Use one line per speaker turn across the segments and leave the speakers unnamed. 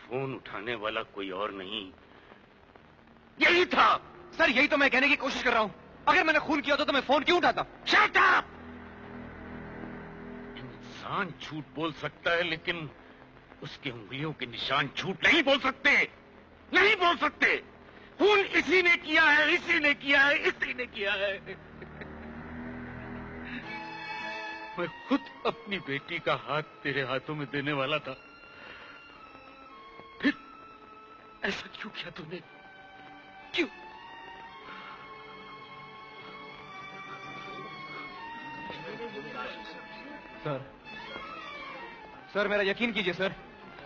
Phone उठाने वाला कोई और नहीं, यही था।
सर यही तो मैं कहने की कोशिश कर रहा हूं। अगर मैंने खून किया तो मैं फोन क्यों उठाता?
Shut up! इंसान झूठ बोल सकता है, लेकिन उसके उंगलियों के निशान झूठ नहीं बोल सकते, नहीं बोल सकते। खून इसी ने किया है, इसी ने किया है, इसी ने किया है। मैं खुद अपनी बेटी का हाथ तेरे हाथों में देने वाला था, फिर ऐसा क्यों किया तूने? क्यों?
सर मेरा यकीन कीजिए सर,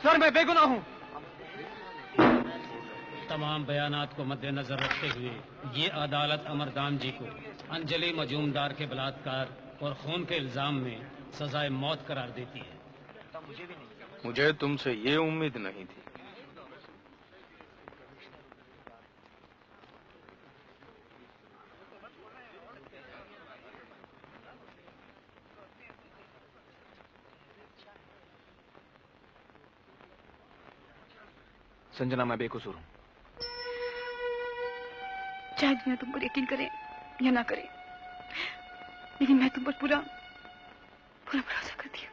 सर मैं बेगुनाह हूं।
तमाम बयानात को मद्देनजर रखते हुए ये अदालत अमरदान जी को अंजलि मजूमदार के बलात्कार और खून के इल्जाम में सजाए मौत करार देती है।
मुझे तुमसे ये उम्मीद नहीं थी।
संजना मैं बेकसूर हूं।
चाहे दुनिया तुम पर यकीन करे या ना करे, लेकिन मैं तुम पर पूरा भरोसा करती हूँ।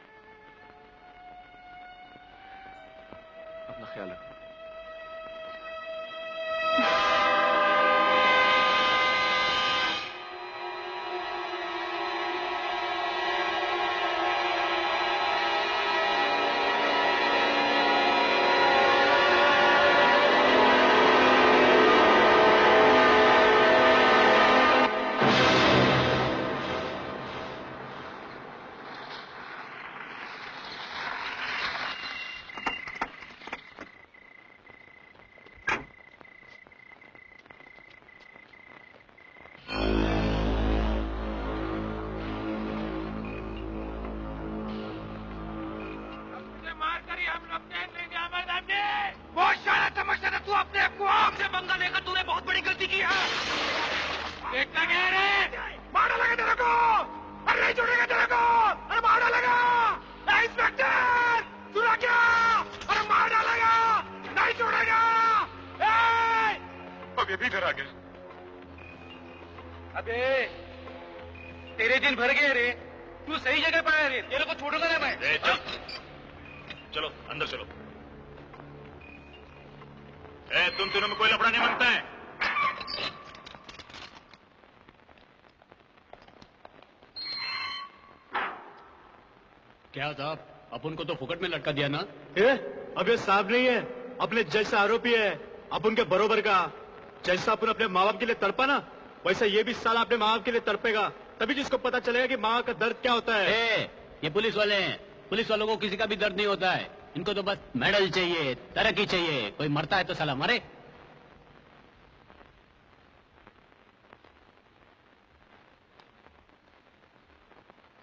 अपना ख्याल रखना।
अपन को तो फुकट में लटका दिया ना।
अब ये साहब नहीं है, अपने जैसा आरोपी है, अपन के बरोबर का। जैसा अपन अपने माँ बाप के लिए तड़पा ना, वैसा ये भी साला अपने माँ बाप के लिए तड़पेगा। तभी जिसको पता चलेगा कि माँ का दर्द क्या होता है।
ये पुलिस वाले हैं, पुलिस वालों को किसी का भी दर्द नहीं होता है। इनको तो बस मेडल चाहिए, तरक्की चाहिए। कोई मरता है तो साला मरे।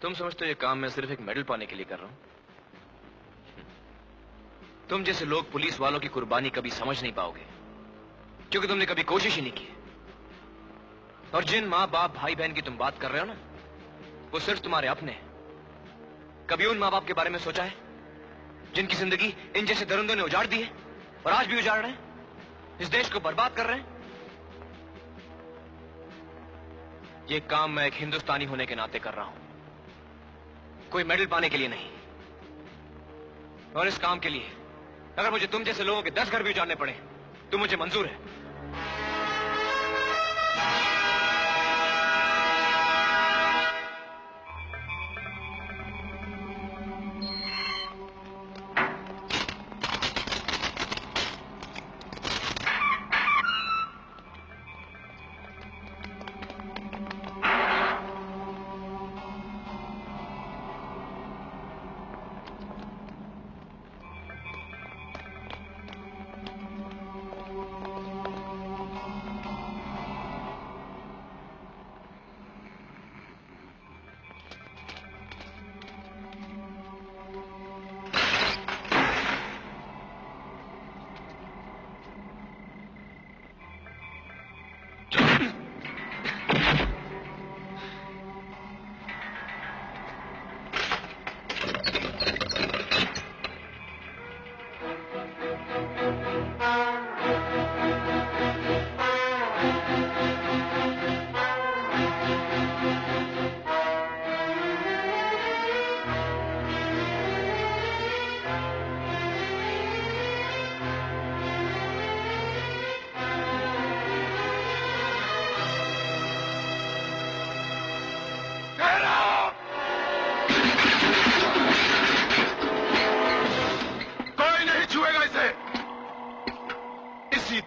तुम समझते हो ये काम मैं सिर्फ एक मेडल पाने के लिए कर रहा हूं? तुम जैसे लोग पुलिस वालों की कुर्बानी कभी समझ नहीं पाओगे, क्योंकि तुमने कभी कोशिश ही नहीं की। और जिन माँ बाप भाई बहन की तुम बात कर रहे हो ना, वो सिर्फ तुम्हारे अपने हैं। कभी उन माँ बाप के बारे में सोचा है जिनकी जिंदगी इन जैसे दरिंदों ने उजाड़ दी है और आज भी उजाड़ रहे हैं, इस देश को बर्बाद कर रहे हैं? ये काम मैं एक हिंदुस्तानी होने के नाते कर रहा हूं, कोई मेडल पाने के लिए नहीं। और इस काम के लिए अगर मुझे तुम जैसे लोगों के 10 घर भी उजाड़ने पड़े तो मुझे मंजूर है।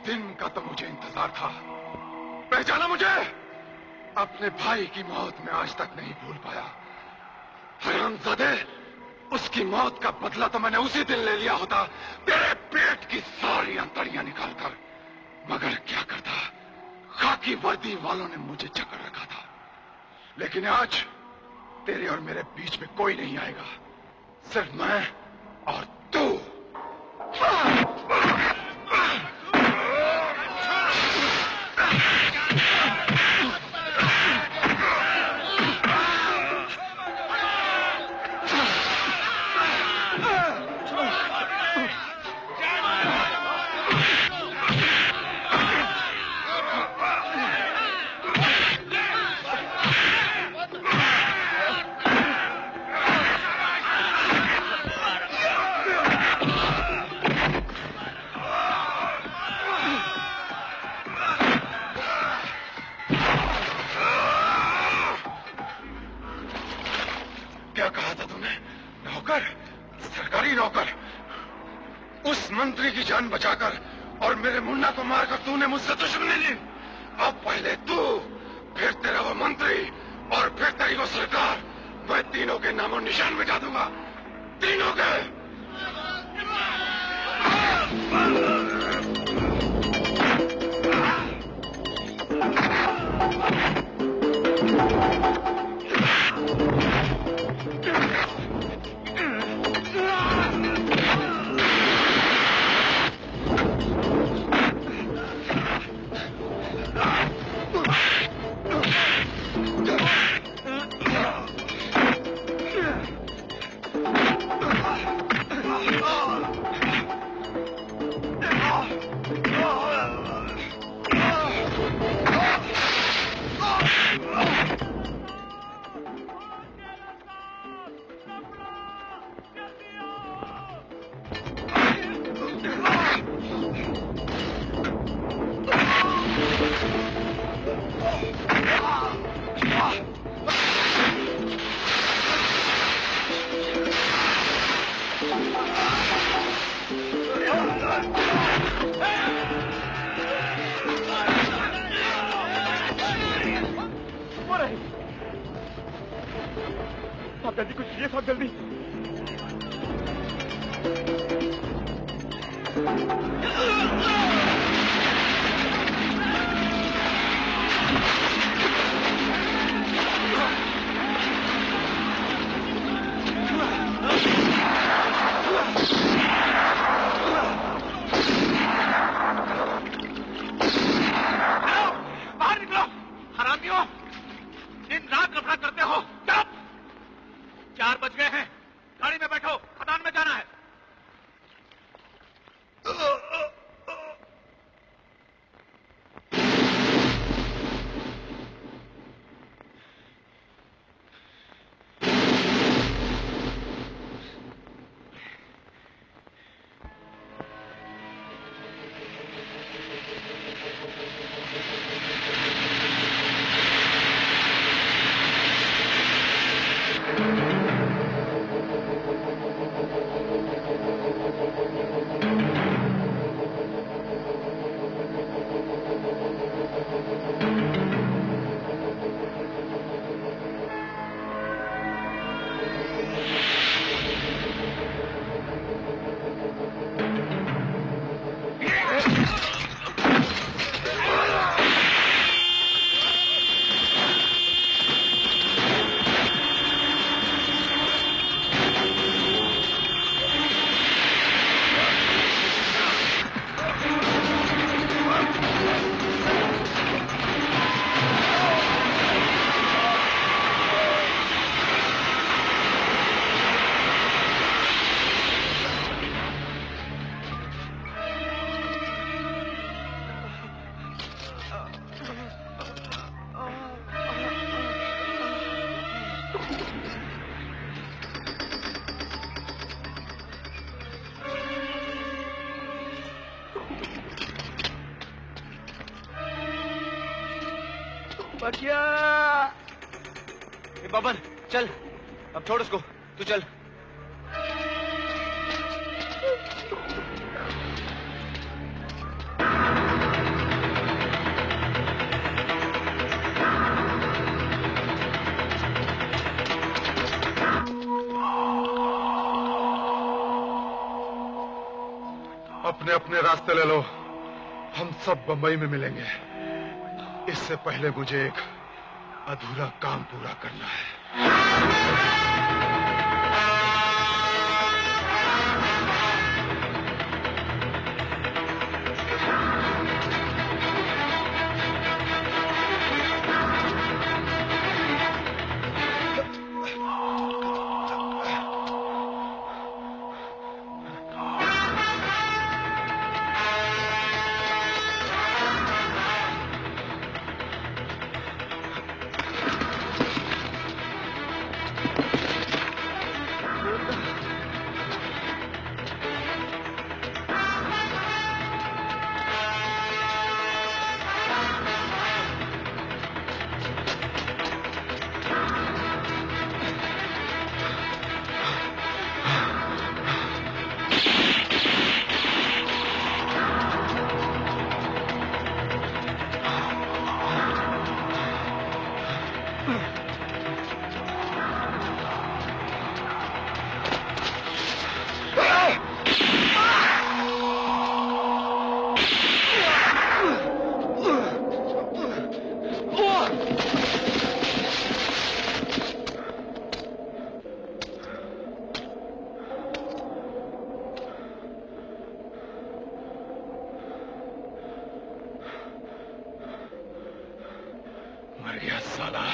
दिन का तो मुझे इंतजार था। पहचाना मुझे? अपने भाई की मौत में आज तक नहीं भूल पाया। हरामजादे, उसकी मौत का बदला तो मैंने उसी दिन ले लिया होता, तेरे पेट की सारी अंतड़ियां निकालकर। मगर क्या करता, खाकी वर्दी वालों ने मुझे जकड़ रखा था। लेकिन आज तेरे और मेरे बीच में कोई नहीं आएगा, सिर्फ मैं और तू। मंत्री की जान बचाकर और मेरे मुन्ना को मारकर तूने मुझसे दुश्मनी ली। अब पहले तू, फिर तेरा वो मंत्री और फिर तेरी वो सरकार। मैं तीनों के नामो निशान मिटा दूंगा, तीनों के।
जल्दी कुछ ये सब जल्दी।
बाहर निकलो हरामियों, दिन रात नफरत करते हो। 4 बज गए हैं, गाड़ी में बैठो, खदान में जाना है।
बबन चल, अब छोड़ उसको, तू चल।
अपने अपने रास्ते ले लो, हम सब बंबई में मिलेंगे। इससे पहले मुझे एक अधूरा काम पूरा करना है। मर गया साला।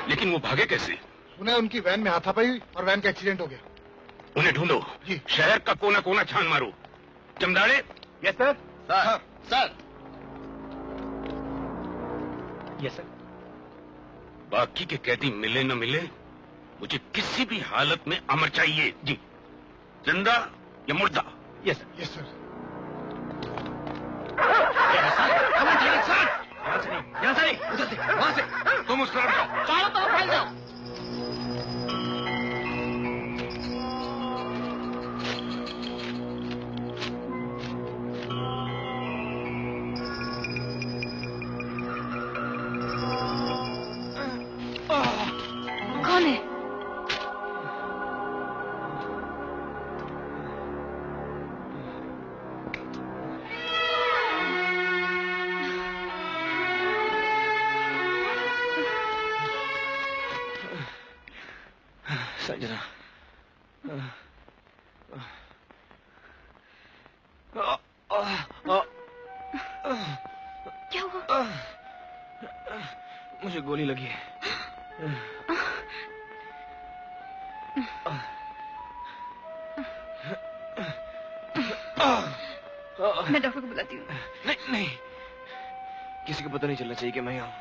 लेकिन वो भागे कैसे?
उन्हें उनकी वैन में हाथापाई हुई और वैन का एक्सीडेंट हो गया।
उन्हें ढूंढो
जी।
शहर का कोना कोना छान मारो। चमदाड़े।
Yes sir.
Sir.
Yes sir.
बाकी के कैदी मिले न मिले, मुझे किसी भी हालत में अमर चाहिए। जी। जिंदा या मुर्दा?
Yes sir.
Yes sir.
यहाँ से नहीं, उधर से, वहां से। तुम उस तरफ जाओ।
चारों तरफ फैल जाओ। कौन है?
संजना।
क्या हुआ?
मुझे गोली लगी है।
मैं डॉक्टर को बुलाती हूँ।
नहीं नहीं, किसी को पता नहीं चलना चाहिए कि मैं यहाँ हूँ।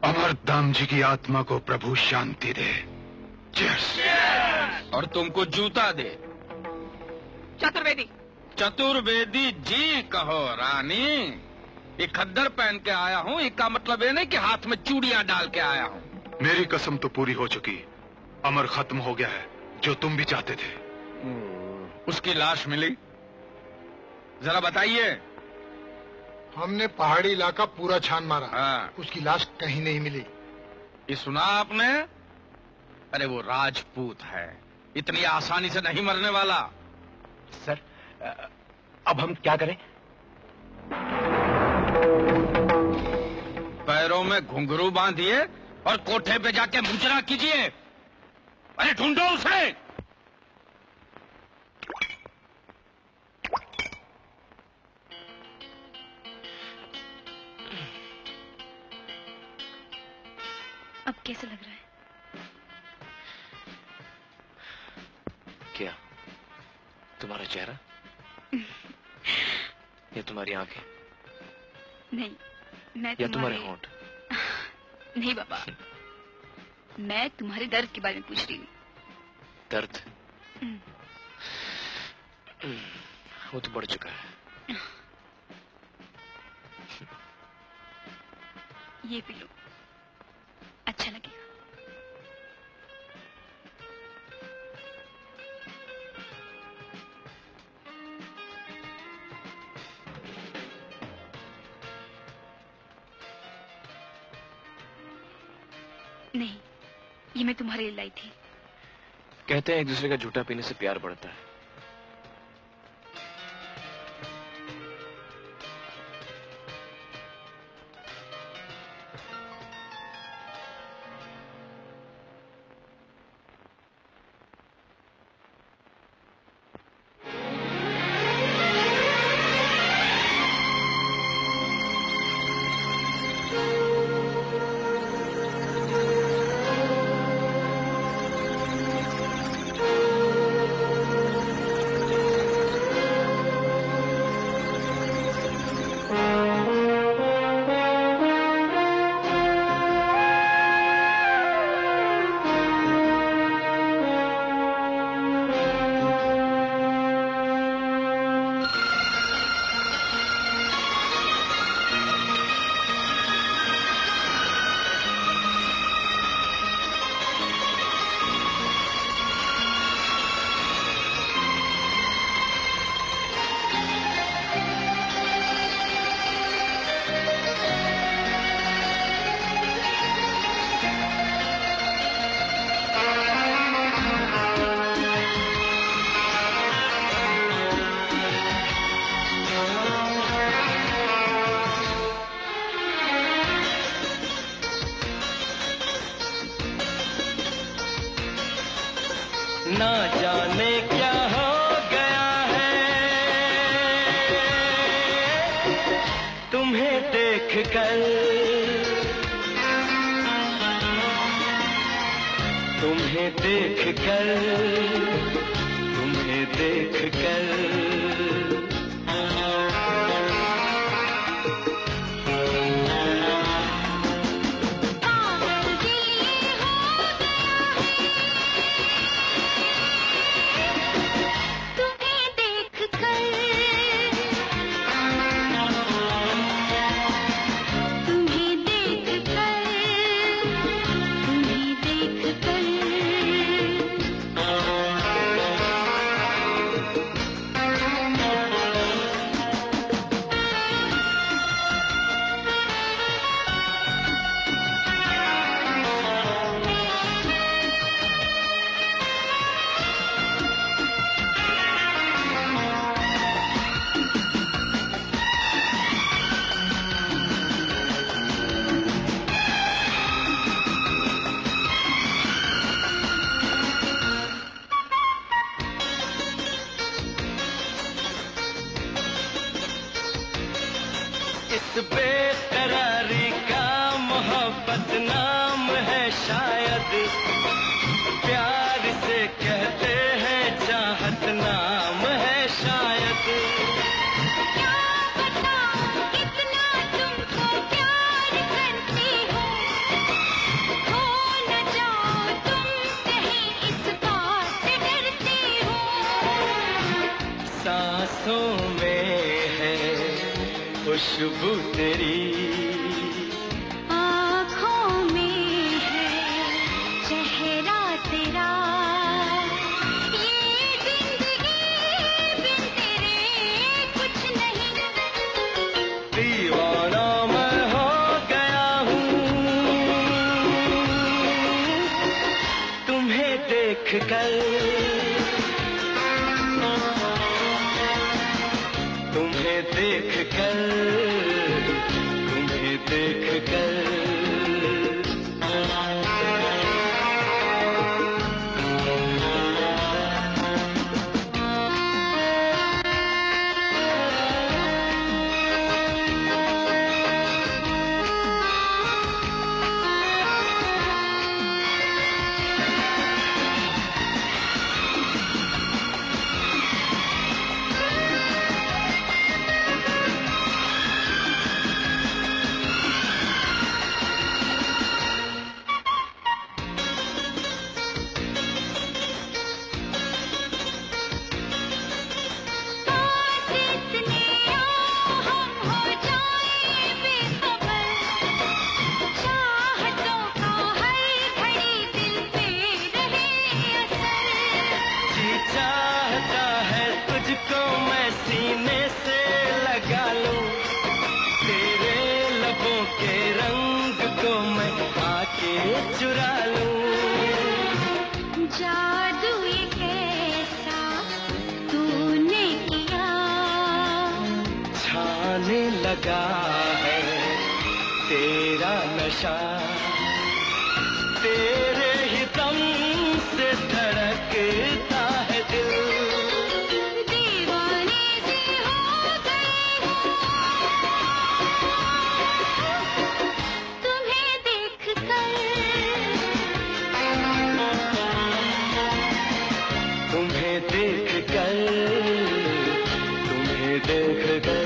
अमरदाम जी की आत्मा को प्रभु शांति दे। Cheers!
और तुमको जूता दे।
चतुर्वेदी।
चतुर्वेदी जी कहो रानी। ये खद्दर पहन के आया हूँ, इसका मतलब ये नहीं कि हाथ में चूड़ियां डाल के आया हूँ।
मेरी कसम तो पूरी हो चुकी, अमर खत्म हो गया है, जो तुम भी चाहते थे।
उसकी लाश मिली? जरा बताइए।
हमने पहाड़ी इलाका पूरा छान मारा।
हाँ।
उसकी लाश कहीं नहीं मिली।
ये सुना आपने? अरे वो राजपूत है, इतनी आसानी से नहीं मरने वाला।
सर, अब हम क्या करें?
पैरों में घुंघरू बांधिए और कोठे पे जाके मुजरा कीजिए। अरे ढूंढो उसे।
अब कैसा लग रहा है?
क्या? तुम्हारा चेहरा? या तुम्हारी आंखें?
नहीं, मैं
या तुम्हारे होंठ?
नहीं बाबा, मैं तुम्हारे दर्द के बारे में पूछ रही हूँ।
दर्द? वो तो बढ़ चुका है।
ये पी लो, अच्छा लगेगा। नहीं, ये मैं तुम्हारे लिए लाई थी।
कहते हैं एक दूसरे का झूठा पीने से प्यार बढ़ता है।
ना जाने क्या हो गया है तुम्हें देखकर, तुम्हें देखकर, तुम्हें देखकर। इस बेकरारी का मोहब्बत नाम है शायद, प्यार से कहते हैं चाहत नाम है शायद।
क्या बताऊं कितना तुमको प्यार करती हूँ, खो न जाओ तुम कहीं इस बात से डरती हूँ।
सांसों में है खुशबू तेरी,
आँखों में है चेहरा तेरा, ये जिंदगी बिन तेरे कुछ नहीं।
दीवाना मैं हो गया हूँ तुम्हें देख कर, तुम्हें देख कर, तुम्हें देख कर। चुरा लूं
जादू ये कैसा तूने किया,
छाने लगा है तेरा नशा, तेरे ही दम से धड़कता है दिल।
दीवाने से हो गई हूँ तुम्हें देख कर,
तुम्हें देख कर, तुम्हें देख कर।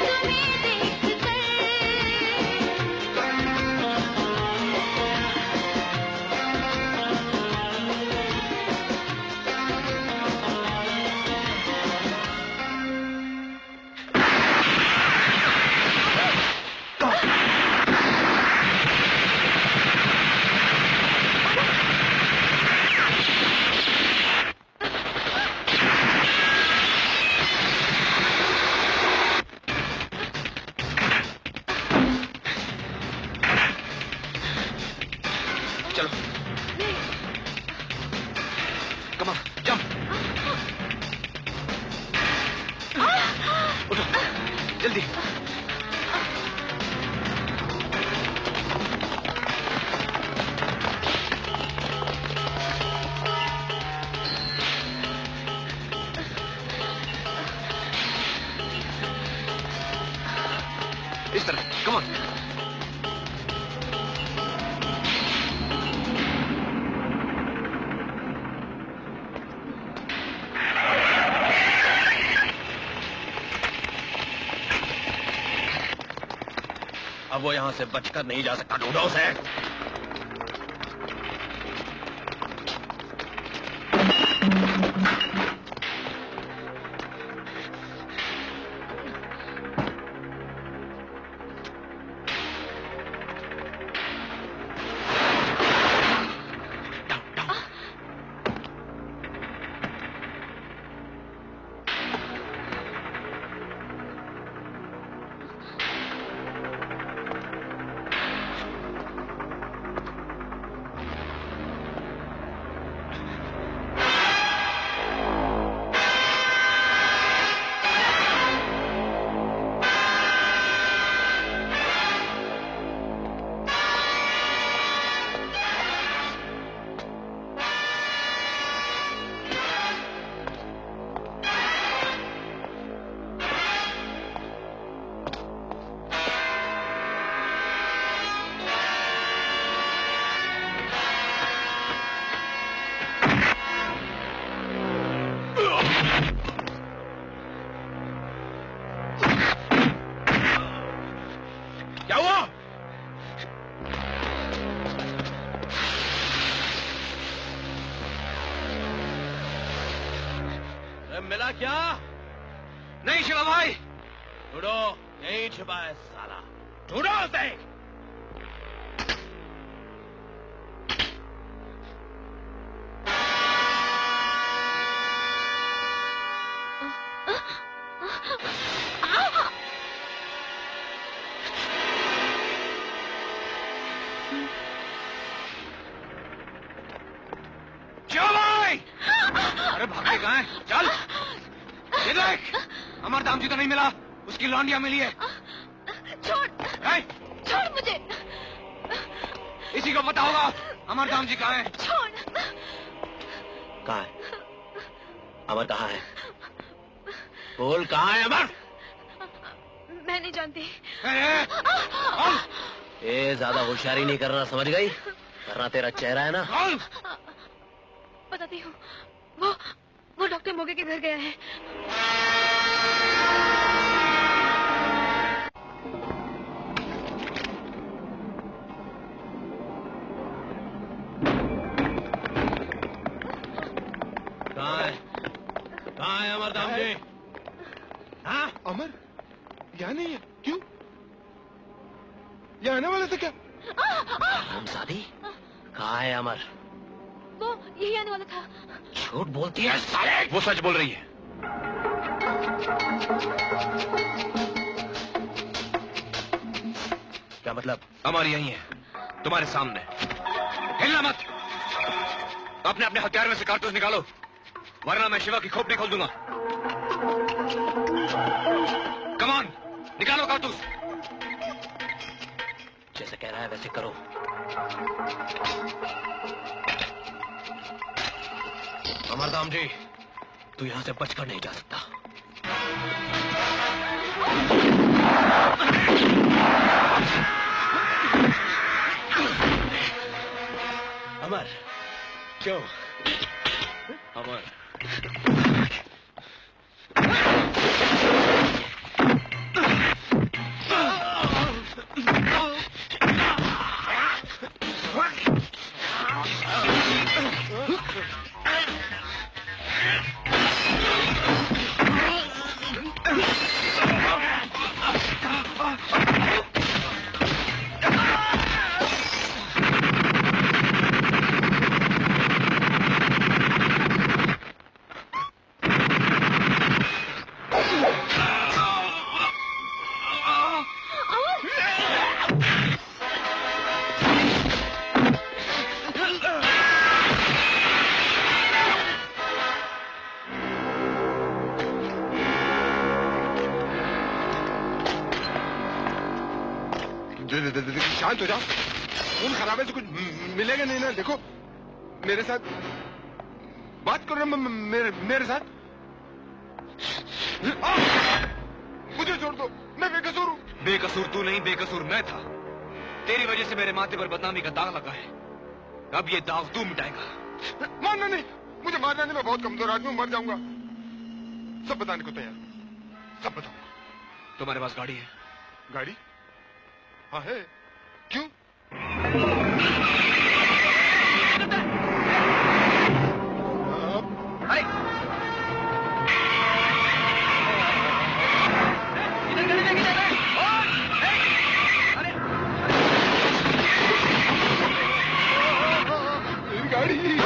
तुम्हें देख कर।
चलो, कम ऑन, जंप, उठो, जल्दी। इस तरह, कम ऑन।
अब वो यहां से बचकर नहीं जा सकता, ढूंढो उसे। क्या हुआ? मिला क्या?
नहीं शिवा भाई।
ढूंढो, यहीं छिपा है साला, ढूंढो उसे।
अरे भागते कहाँ है? चल ये देख, अमरदाम जी तो नहीं मिला, उसकी लौंडिया मिली है।
छोड़ छोड़ मुझे।
इसी को पता होगा अमरदाम जी कहाँ है।
छोड़।
कहाँ है अमर? कहाँ है? बोल कहाँ है अमर?
मैं नहीं जानती।
ए ज्यादा होशियारी नहीं करना, समझ गई? करना तेरा चेहरा है ना।
बताती हूँ, वो डॉक्टर मोगे के घर गया है।
कहाँ है अमरदाम जी? हाँ?
अमर यहाँ नहीं है, क्यों? यहाँ आने वाले थे क्या?
शादी कहाँ है अमर?
वो यही आने वाला था।
झूठ बोलती है साले।
वो सच बोल रही है।
क्या मतलब?
अमर यही है, तुम्हारे सामने। हिलना मत। अपने अपने हथियार में से कारतूस निकालो, वरना मैं शिवा की खोपड़ी खोल दूंगा। कमान, निकालो कारतूस।
जैसे कह रहा है वैसे करो। अमरदाम जी, तू यहां से बचकर नहीं जा सकता। अमर, क्यों?
अमर,
शांत हो जाओ। खून खराबे से कुछ मिलेगा नहीं ना। देखो मेरे साथ बात करो ना, मेरे साथ। मुझे छोड़ दो, मैं बेकसूर हूँ।
बेकसूर तू नहीं, बेकसूर मैं था। तेरी वजह से मेरे माथे पर बदनामी का दाग लगा है। अब ये दाग तू मिटाएगा।
मारना नहीं, मुझे मारना नहीं। मैं बहुत कमजोर आदमी हूँ, मर जाऊंगा। सब बताने को तैयार, सब बताऊंगा।
तुम्हारे पास गाड़ी है?
गाड़ी? हाँ है। क्यों?
अरे
मेरी गाड़ी।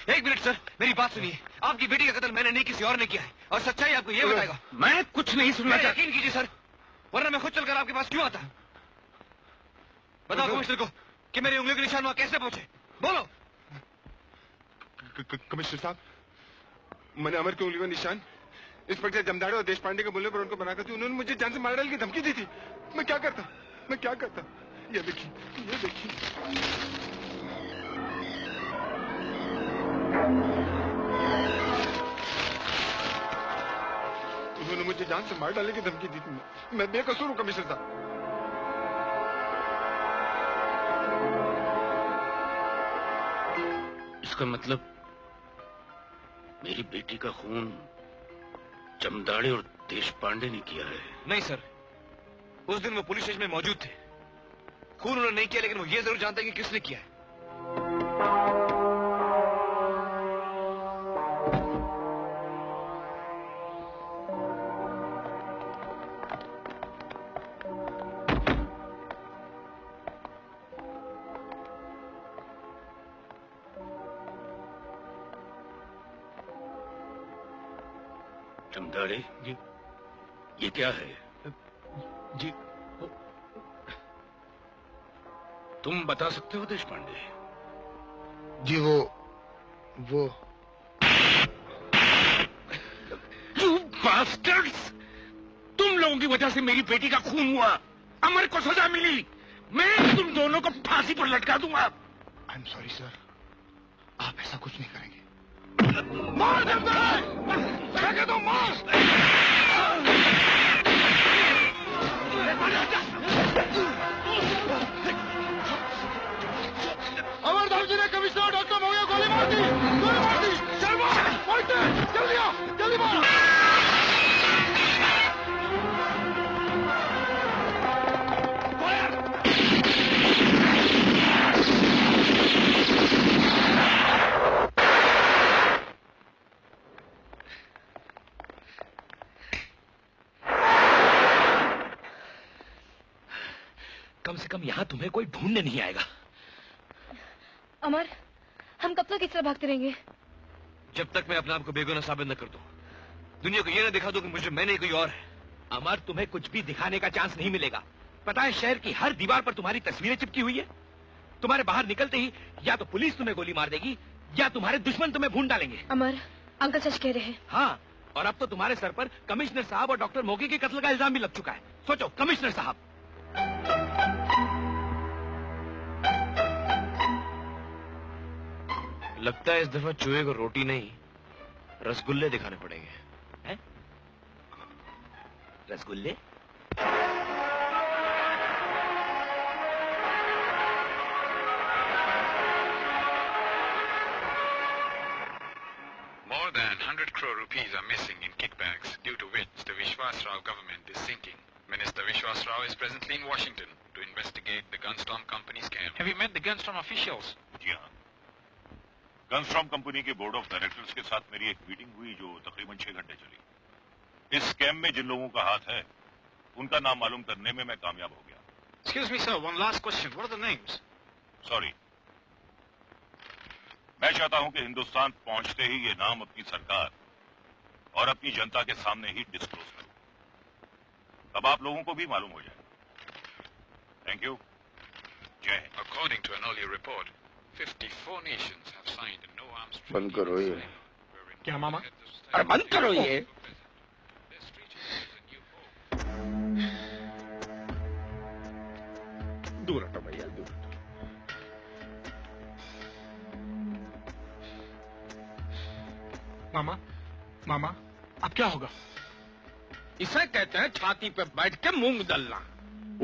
एक मिनट सर, मेरी बात सुनिए। आपकी बेटी का कत्ल मैंने नहीं, किसी और ने किया है, और सच्चाई आपको ये बताएगा।
मैं कुछ नहीं सुनना चाहता।
यकीन कीजिए सर, वरना मैं खुद चलकर आपके पास क्यों आता। बताओ कमिश्नर को कि मेरी उंगलियों के निशान वहां कैसे पहुंचे। बोलो।
कमिश्नर साहब, मैंने अमर की उंगलियों का निशान इंस्पेक्टर जमदाड़े और देशपांडे के बोलने पर उनको बनाकर थी। उन्होंने मुझे जान से मार डालने की धमकी दी थी। मैं क्या करता? ये देखिए। उन्होंने मुझे जान से मार डालने की धमकी दी थी। मैं बेकसूर हूँ कमिश्नर साहब।
इसका मतलब मेरी बेटी का खून जमदाड़े और देशपांडे ने किया है?
नहीं सर, उस दिन वो पुलिस स्टेशन में मौजूद थे। खून उन्होंने नहीं किया, लेकिन वो ये जरूर जानते हैं कि किसने किया है।
चमदाड़े जी, ये क्या है?
जी
तुम बता सकते हो देश पांडे?
जी वो
You bastards! तुम लोगों की वजह से मेरी बेटी का खून हुआ, अमर को सजा मिली, मैं तुम दोनों को फांसी पर लटका दूंगा।
आई एम सॉरी सर, आप ऐसा कुछ नहीं करेंगे।
मार फेंके दो, मार!
अमरधाम जी ने कमिश्नर डॉक्टर मोगे गोली मार दी, चल मार, जल्दी आओ, जल्दी मारो।
कम से कम यहाँ तुम्हें कोई ढूंढने नहीं आएगा।
अमर, हम कब तक इस तरह भागते रहेंगे?
जब तक मैं अपने आप को बेगुनाह साबित न कर दूं, दुनिया को ये न दिखा दूं कि मुझे मैंने कोई और है। अमर, तुम्हें कुछ भी दिखाने का चांस नहीं मिलेगा। पता है, शहर की हर दीवार पर तुम्हारी तस्वीरें चिपकी हुई है। तुम्हारे बाहर निकलते ही या तो पुलिस तुम्हें गोली मार देगी या तुम्हारे दुश्मन तुम्हें भून डालेंगे।
अमर, अंकल सच कह रहे हैं।
हाँ, और अब तो तुम्हारे सर पर कमिश्नर साहब और डॉक्टर मोगे के कत्ल का इल्जाम भी लग चुका है। सोचो, कमिश्नर साहब। लगता है इस दफा चूहे को रोटी नहीं, रसगुल्ले दिखाने पड़ेंगे। हैं? रसगुल्ले?
More than 100 crore rupees are missing in kickbacks, due to which the Vishwas Rao government is sinking. Minister Vishwas Rao is presently in Washington to investigate the Gunstorm company scam. Have you met the Gunstorm officials?
जी हाँ, गनस्टॉर्म company के board of directors के साथ मेरी एक meeting हुई जो तकरीबन 6 घंटे चली। इस स्कैम में जिन लोगों का हाथ है, उनका नाम मालूम करने में मैं कामयाब हो गया।
Excuse me, sir. One last question. What are the names?
Sorry, मैं चाहता हूं कि हिंदुस्तान पहुंचते ही ये नाम अपनी सरकार और अपनी जनता के सामने ही डिस्क्लोज करूं, तब आप लोगों को भी मालूम हो जाए। Thank you. जय Hind.
According to an earlier report, 54 nations have signed a no-arms treaty.
बंद करो ये।
क्या मामा?
अरे बंद करो ये। दूर हटो भैया, दूर हटो।
मामा, अब क्या होगा?
इसे कहते हैं छाती पे बैठ के मूंग दलना।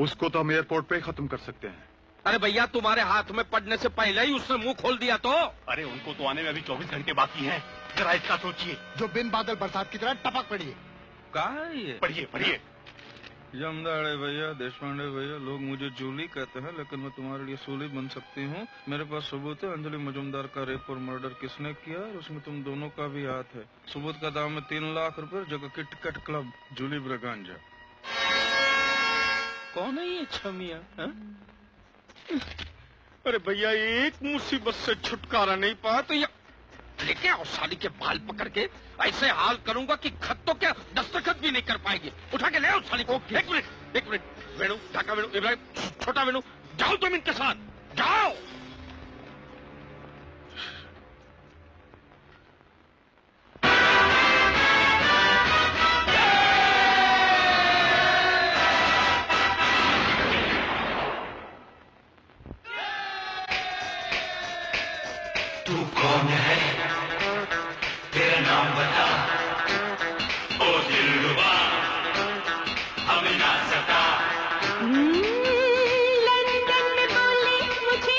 उसको तो हम एयरपोर्ट पे ही खत्म कर सकते हैं।
अरे भैया, तुम्हारे हाथ में पड़ने से पहले ही उसने मुंह खोल दिया तो।
अरे उनको तो आने में अभी 24 घंटे बाकी हैं। जरा इसका सोचिए।
जो बिन बादल बरसात की तरह टपक पड़ी है।
कहा है ये?
पढ़िए।
जमदाड़े भैया, देशपांडे भैया, लोग मुझे जूली कहते हैं, लेकिन मैं तुम्हारे लिए सूली बन सकती हूँ। मेरे पास सबूत है। अंजलि मजूमदार का रेप और मर्डर किसने किया और उसमें तुम दोनों का भी हाथ है। सबूत का दाम है 3 लाख रुपए, जगह किटकट क्लब, जूली ब्रगांजा।
कौन है ये छमिया? अरे भैया, एक मुसीबत से छुटकारा नहीं पाया तो ये लेके आओ साली के बाल पकड़ के ऐसे हाल करूंगा कि खत तो क्या दस्तखत भी नहीं कर पाएगी। उठा के ले आओ साली को। एक मिनट वेणु, ढाका वेणु, इब्राहिम, छोटा वेणु, जाओ तुम इनके साथ, जाओ।
तू कौन है, तेरा नाम बता, ओ दिलरुबा, हमें ना सता।
लंदन में बोले मुझे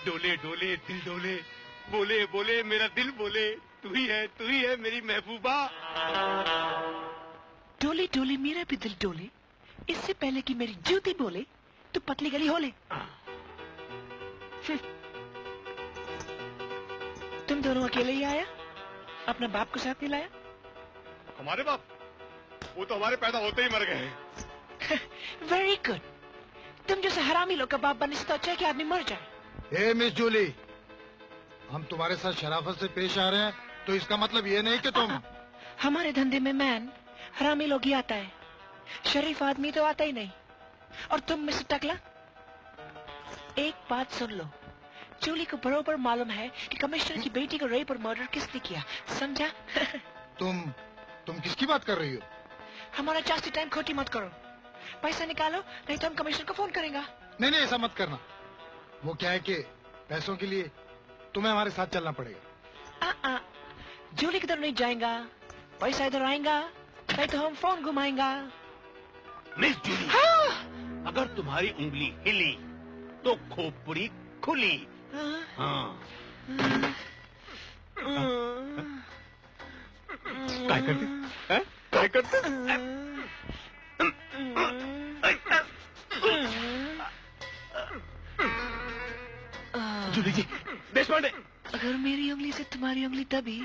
डोले डोले दिल डोले, बोले बोले मेरा दिल बोले, तू ही है मेरी महबूबा।
डोले डोले मेरा भी दिल डोले, इससे पहले कि मेरी जूती बोले तो पतली गली होले। तुम दोनों अकेले ही आया, अपने बाप को साथ नहीं लाया?
हमारे बाप? वो तो हमारे पैदा होते ही मर गए।
Very good. तुम जैसे हरामी लोग का बाप बनने से तो अच्छा है कि आदमी मर जाए।
ए मिस जूली, हम तुम्हारे साथ शराफत से पेश आ रहे हैं तो इसका मतलब ये नहीं कि तुम
हमारे धंधे में मैन हरामी लोग ही आता है, शरीफ आदमी तो आता ही नहीं। और तुम मिस्टर टकला, एक बात सुन लो, जूली को बरोबर मालूम है कि कमिश्नर की बेटी को रेप और मर्डर किसने किया, समझा?
तुम किसकी बात कर रही हो?
हमारा जास्ती टाइम खोटी मत करो, पैसा निकालो नहीं तो हम कमिश्नर को फोन करेंगे।
नहीं ऐसा मत करना। वो क्या है कि पैसों के लिए तुम्हें हमारे साथ चलना पड़ेगा।
जूली किधर नहीं जाएगा, पैसा इधर आएगा, नहीं तो हम फोन घुमाएंगा।
मिस जूली, हाँ? अगर तुम्हारी उंगली हिली तो खोपड़ी खुली। हाँ। क्या करते? क्या करते? जूली जी, देशपांडे,
अगर मेरी उंगली से तुम्हारी उंगली दबी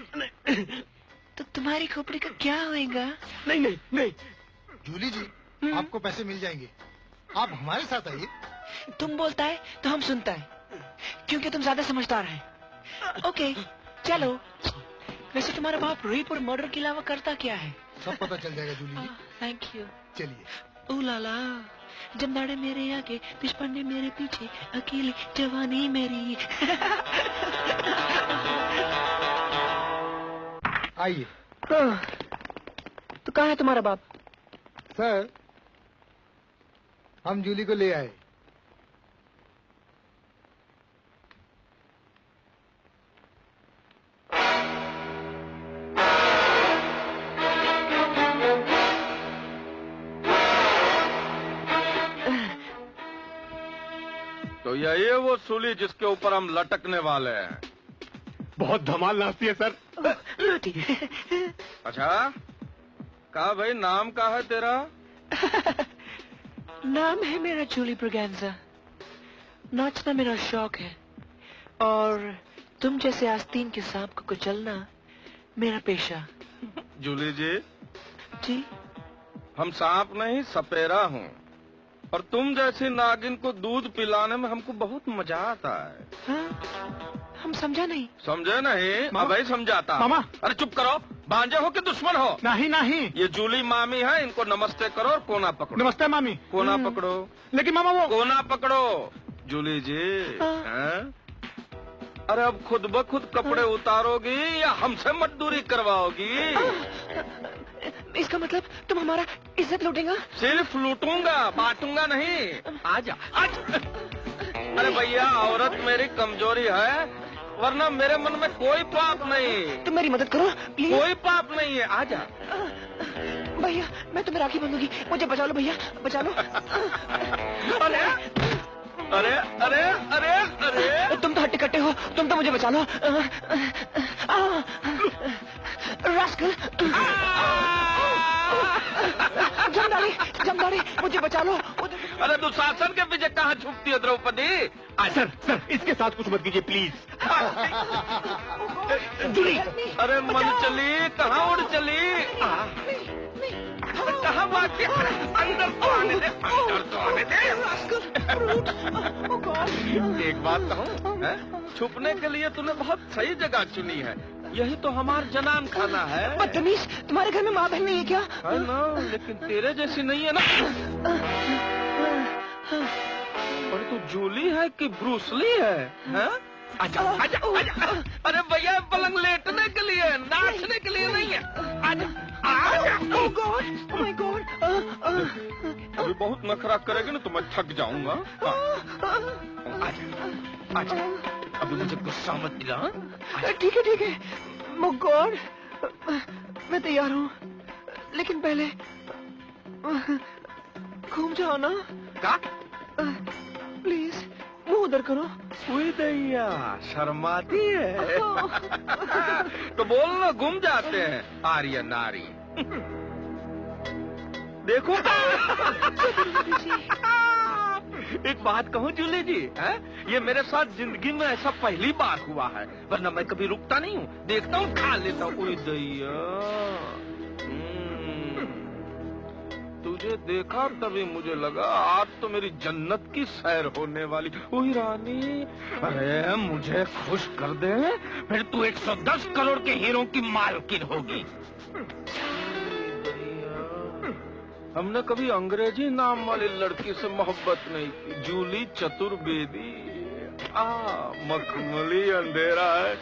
तो तुम्हारी खोपड़ी का क्या होएगा?
नहीं।
जूली जी, आपको पैसे मिल जाएंगे, आप हमारे साथ आइए।
तुम बोलता है तो हम सुनता है। क्योंकि तुम ज्यादा समझदार हैं। ओके चलो। वैसे तुम्हारा बाप रेप और मर्डर के अलावा करता क्या है?
सब पता चल जाएगा जूली जी।
Thank you.
चलिए।
ओ लाला, जमदाड़े मेरे आगे, पिछपंडे मेरे पीछे, अकेली जवानी मेरी।
आइए।
तो कहाँ है तुम्हारा बाप?
सर, हम जूली को ले आए।
तो यही है वो सूली जिसके ऊपर हम लटकने वाले हैं।
बहुत धमाल नाचती है सर।
अच्छा, कहा भाई नाम का है तेरा?
नाम है मेरा जूली ब्रगेंजा। नाचना मेरा शौक है और तुम जैसे आस्तीन के सांप को कुचलना मेरा पेशा।
जूली जी।
जी।
हम सांप नहीं सपेरा हूँ और तुम जैसी नागिन को दूध पिलाने में हमको बहुत मजा आता है।
हाँ? हम समझा नहीं।
समझे नहीं? अब भाई समझाता।
मामा।
अरे चुप करो, भांजे हो कि दुश्मन हो?
नहीं नहीं,
ये जूली मामी है, इनको नमस्ते करो और कोना पकड़ो।
नमस्ते मामी।
कोना पकड़ो।
लेकिन मामा वो
कोना पकड़ो। जूली जी हैं? अरे अब खुद ब खुद कपड़े उतारोगी या हमसे मजदूरी करवाओगी?
इसका मतलब तुम हमारा इज्जत लूटेगा?
सिर्फ लूटूंगा, बांटूंगा नहीं। आजा आजा। अरे भैया, औरत मेरी कमजोरी है, वरना मेरे मन में कोई पाप नहीं।
तुम मेरी मदद करो प्लीज।
कोई पाप नहीं है, आजा।
भैया मैं तुम्हें राखी बांधूंगी, मुझे बचा लो भैया, बचा लो।
अरे अरे अरे अरे अरे,
तुम तो हट्टे कट्टे हो, तुम तो मुझे बचा लो। रास्कल। जमदाड़ी जमदाड़ी, मुझे बचा लो।
अरे दुशासन के पीछे कहाँ छुपती है द्रौपदी?
सर सर, इसके साथ कुछ मत कीजिए प्लीज।
जूली। अरे मन चली, कहाँ उड़ चली? कहाँ भागती? अंदर तो आने दे, अंदर तो आने दे। एक बात कहूँ, छुपने के लिए तूने बहुत सही जगह चुनी है। यही तो हमारा जनान खाना है।
बदतमीज, तुम्हारे घर में माँ बहन नहीं है क्या?
है ना, लेकिन तेरे जैसी नहीं है ना। और तू जूली है कि ब्रूसली है? आजा आजा आजा। अरे भैया, पलंग लेटने के लिए, नाचने के लिए नहीं है। आजा आजा।
Oh God, oh my God।
अभी बहुत नखरा करेगी ना तो मैं थक जाऊंगा। आजा आजा, अभी मुझे गुस्सा मत दिला।
ठीक है ठीक है। Oh God, मैं तैयार हूँ, लेकिन पहले घूम जाओ ना।
क्या?
प्लीज मुंह उधर करो।
हुई दैया, शर्माती है। तो बोल ना, घूम जाते हैं आर्य नारी। देखो। एक बात कहूँ जूली जी, है? ये मेरे साथ जिंदगी में ऐसा पहली बार हुआ है, वरना मैं कभी रुकता नहीं हूँ, देखता हूँ, खा लेता हूँ। उई दैया, तुझे देखा तभी मुझे लगा आज तो मेरी जन्नत की सैर होने वाली। ओह रानी, अरे मुझे खुश कर दे, फिर तू 110 करोड़ के हीरो की मालकिन होगी। हमने कभी अंग्रेजी नाम वाली लड़की से मोहब्बत नहीं की। जूली चतुर्वेदी, मखमली अंधेरा है।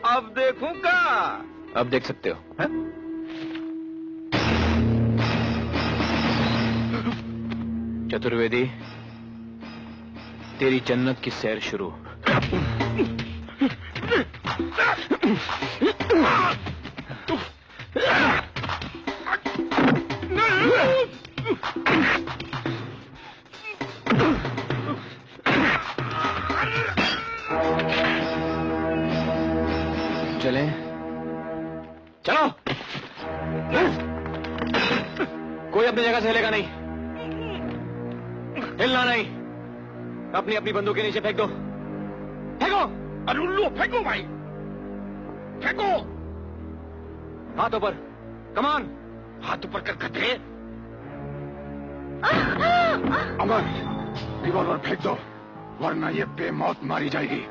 अब देखूं क्या?
अब देख सकते हो। है? चतुर्वेदी, तेरी जन्नत की सैर शुरू। चलें? चलो। कोई अपनी जगह से हिलेगा नहीं, हिलना नहीं। अपनी अपनी बंदूकें नीचे फेंक दो। फेंको।
अरे उल्लू, फेंको भाई, फेंको।
हाथ ऊपर, कमान।
हाथ ऊपर कर गधे।
अमर, रिवॉल्वर फेंक दो, वरना ये बेमौत मारी जाएगी।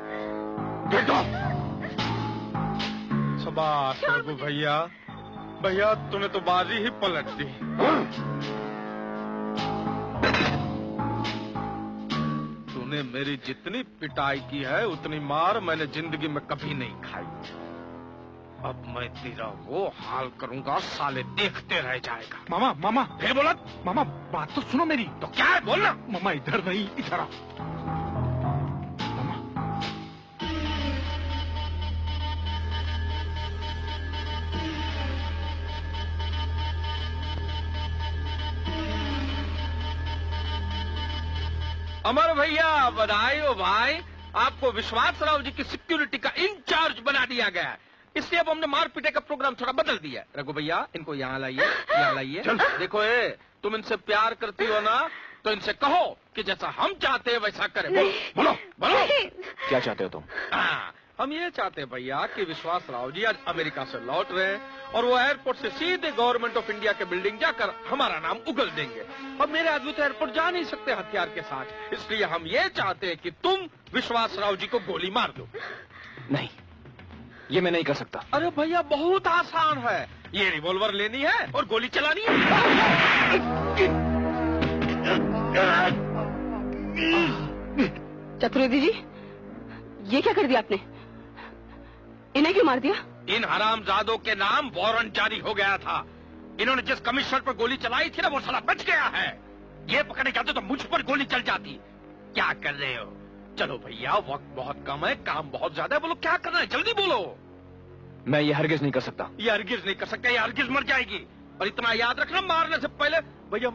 शाबाश रघु भैया, भैया तूने तो बाजी ही पलट दी। तूने मेरी जितनी पिटाई की है उतनी मार मैंने जिंदगी में कभी नहीं खाई। अब मैं तेरा वो हाल करूंगा साले देखते रह जाएगा।
मामा मामा
फिर बोला।
मामा बात तो सुनो मेरी।
तो क्या है बोलना।
मामा इधर नहीं इधर आओ।
अमर भैया बधाई हो भाई, आपको विश्वास राव जी की सिक्योरिटी का इंचार्ज बना दिया गया है। इसलिए अब हमने मार पीटे का प्रोग्राम थोड़ा बदल दिया है। रघु भैया इनको यहाँ लाइए, यहाँ लाइए। देखो तुम इनसे प्यार करती हो ना, तो इनसे कहो कि जैसा हम चाहते हैं वैसा करें। बोलो बोलो
क्या चाहते हो तुम?
हम ये चाहते हैं भैया कि विश्वास राव जी आज अमेरिका से लौट रहे हैं और वो एयरपोर्ट से सीधे गवर्नमेंट ऑफ इंडिया के बिल्डिंग जाकर हमारा नाम उगल देंगे। अब मेरे आदमी तो एयरपोर्ट जा नहीं सकते हथियार के साथ, इसलिए हम ये चाहते हैं कि तुम विश्वास राव जी को गोली मार दो।
नहीं, ये मैं नहीं कर सकता।
अरे भैया बहुत आसान है, ये रिवॉल्वर लेनी है और गोली चलानी है।
चतुर्वेदी जी, ये क्या कर दिया आपने? इन्हें क्यों मार दिया?
इन हरामजादों के नाम वारंट जारी हो गया था। इन्होंने जिस कमिश्नर पर गोली चलाई थी ना, वो साला बच गया है। ये पकड़े जाते तो मुझ पर गोली चल जाती। क्या कर रहे हो? चलो भैया वक्त बहुत कम है, काम बहुत ज्यादा है, बोलो क्या करना है, जल्दी बोलो।
मैं ये हरगिज नहीं कर सकता।
ये हरगिज नहीं कर सकता, ये हरगिज मर जाएगी। और इतना याद रखना, मारने से पहले भैया